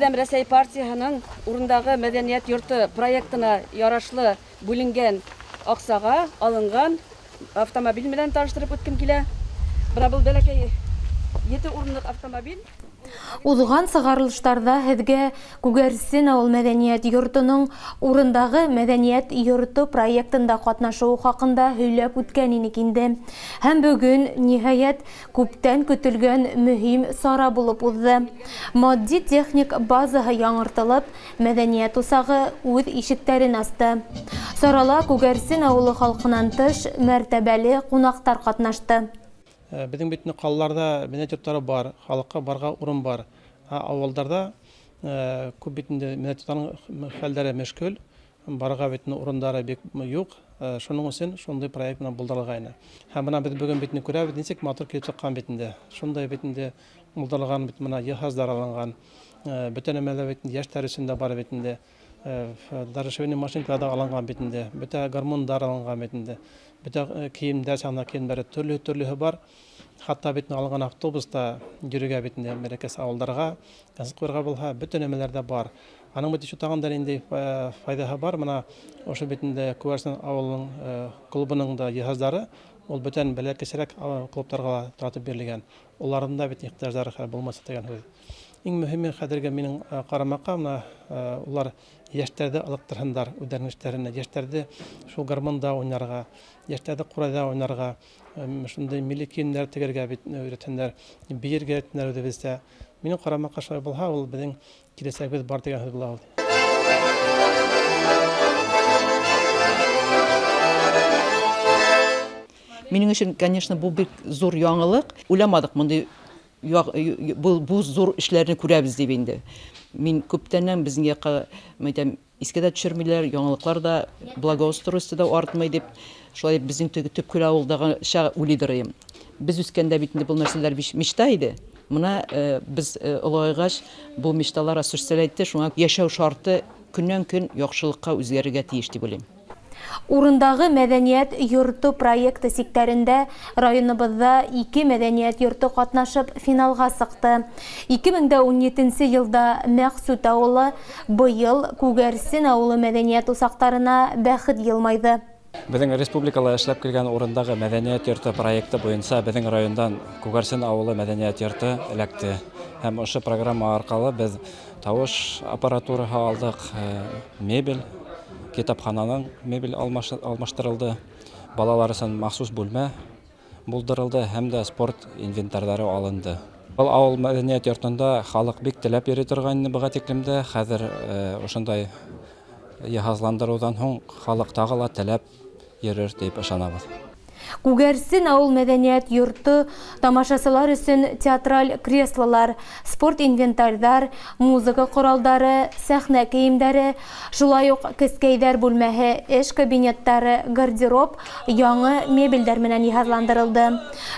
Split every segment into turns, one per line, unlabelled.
Бердәм Рәсәй партияһының урындагы мәдәният йорты проектына ярашлы бүленгән аксага алынган автомобиль белән таныштырып үткән килә. Бу бәләкәй 7 урынлык автомобиль.
Узган сыгарылыштарда һеҙгә Күгәрсен авыл мәдәният йортының урындағы мәдәният йорты проектында катнашыу хакында һөйләп үткән инек инде. Һәм бүген ниһаять күптән көтелгән мөһим сара булып узды. Матди техник базаһы яңыртылып, мәдәният усагы үз ишектәрен ачты. Сарала Күгәрсен авылы халкынан тыш мәртәбәле кунактар катнашты.
Bizim bütün kallarda medeniyet yurtları var, halka barga urun var. Avvallarda көп бетінде medeniyet yurtlarının halleri meşgul, barga bütün urunları bek yok. Şunun için şunday proyekt bilen buldarılğayını. Hem buna biz bugün betini görüyoruz, neyse motor kelip çıkan betinde. Şunday betinde buldarılğan betine cihazlar alıngan, bütün emeler betinde yaş terisinde var betinde. Darışveni maşinkalarda alıngan betinde, bütün garmonlar alıngan betinde. Bütün kiyimler çağına kiyimleri türlü var. Hatta betine alıngan avtobüste yürüge betinde merekes avuldarga, kazıklarga bulha bütün emelerde var. Anın beti şu tağından indi faydaha var. Mana oşu betinde Күгәрсен avulun klubunun da cihazları ol bütün belirkeserek klublarga taratып berilgen. Onların da beti ihtiyaçları bulmasa degan söz. Иң мөһиме хәзерге минең карамакка мына улар яшьтәрдә алыктыргандар үдәрнешләренә, яшьтәрдә шул гармонда уйнарга, яшьтәрдә курайда уйнарга, шундый милли киемнәр тегәргә бит өйрәтәннәр, биергә өйрәтәннәр дибезсә. Минең карамакка шулай булһа, ул безнең киләсәгебез бар дигән сүз була.
Минең өчен, конечно, бу бик зур яңалык. Уйламадык мондай bu zor işlerini күрәбез дип инде. Мин күптәннән безнең якка мәйтәм искедә төшермиләр, яңалыклар да благоустройство да артмый дип, шулай безнең төп күл авылдагы шәһәр улидырым. Без үскәндә бит инде бу нәрсәләр мечта иде. Моны без олайгач бу мечталар осуществляйтты, шуңа яшәү шарты көннән-көн яхшылыкка үзгәрергә тиеш дип уйлыйм.
Урындагы мәдәният йорты проекты сектәрендә районыбызда 2 мәдәният йорты катнашып финалга сыкты. 2017 елда Мәхсүт авылы, быел Күгәрсен авылы мәдәният усактарына бәхет елмайды.
Безнең республикала эшләп килгән урындагы мәдәният йорты проекты буенча безнең райондан Күгәрсен авылы мәдәният йорты эләкте. Һәм ошо программа аркылы без тавыш аппаратураһы алдык, мебель, kitapxanaның мебель алмаштырылды, балалар өчен махсус бүлмә булдырылды һәм дә спорт инвентарьлары алынды. Бу авыл мәдәният йортында халык бик теләп йөри торган буга тиклемдә хәзер ошондай яһазландырудан һоң халык тагыла теләп йөрер дип ышанабыз.
Күгәрсен авыл мәдәният йорты тамашачылар өчен театраль креслолар, спорт инвентарьлар, музыка коралдары, сәхнә киемнәре, шулай ук кескәйдәр бүлмәһе, эш кабинеттары, гардероб, яңа мебельләр белән яһазландырылды.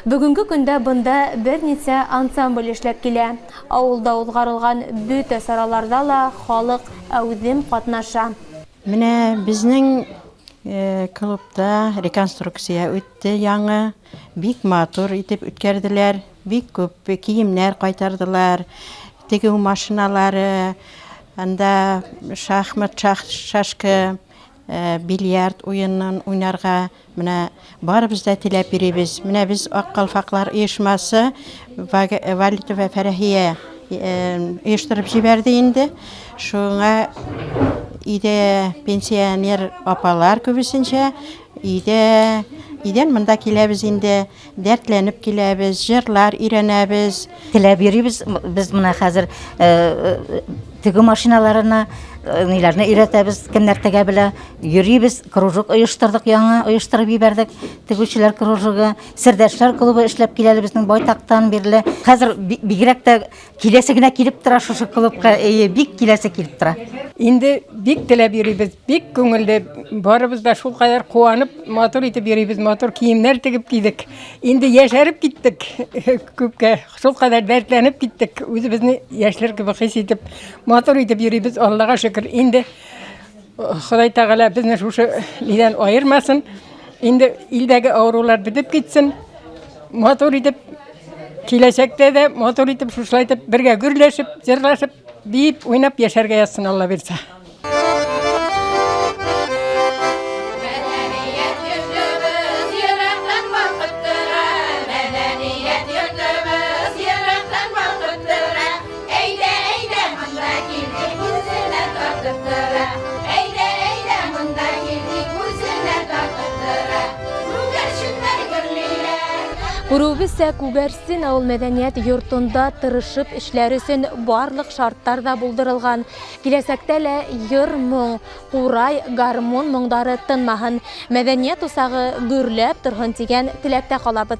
Бүгенге көндә бында берничә ансамбль эшләп килә. Авылда узгарылган бөтә сараларда ла халык әүзем катнаша.
Менә безнең клубта реконструкция үтте, яңа, бик матур итеп үткәрделәр, бик күп киемнәр кайтардылар, тегү машиналары, анда шахмат, шашка, бильярд уеннан уйнарга менә барыбыз да теләп йөрибез. Менә без Ак калфаклар оешмасы Валита ва Фәрәхия оештырып җибәрде инде. Шуңа иде пенсионер апалар күбесенчә идән монда киләбез инде, дәртләнеп киләбез, җырлар өйрәнәбез.
Теләп йөрибез, без моны хәзер тегү машиналарына ниләрне өйрәтәбез, кемнәр тегә белә, йөрибез, кружок оештырдык, яңа оештырып җибәрдек, тегүчеләр кружогы, сердәшләр клубы эшләп киләле безнең байтактан бирле. Хәзер бигрәк тә киләсе генә килеп тора шушы клубка, бик киләсе килеп тора.
Инде бик теләп йөрибез, бик күңелле, барыбыз да шул кадәр куанып, матур итеп йөрибез, матур киемнәр тегеп кидек. Инде яшәреп киттек, күпкә, шул кадәр дәртләнеп киттек, үзебезне яшьләр кебек хис итеп, матур итеп йөрибез, Аллага шөкер. Инде Ходай Тәгалә безне шушы лидән аермасын. Инде илдәге авырулар бетеп китсен. Матур итеп, киләчәктә дә матур итеп, шулай итеп бергә гөрләшеп, җырлашып бейіп, ойнап яшәргә язсын Алла берсе.
Күрүбезсә Күгәрсен авыл мәдәният йортында тырышып эшләр өчен барлык шарттар да булдырылган. Киләсәктә лә йыр, моң, курай, гармон моңдары тынмаһын, мәдәният усагы гөрләп торһын дигән теләктә калабыз.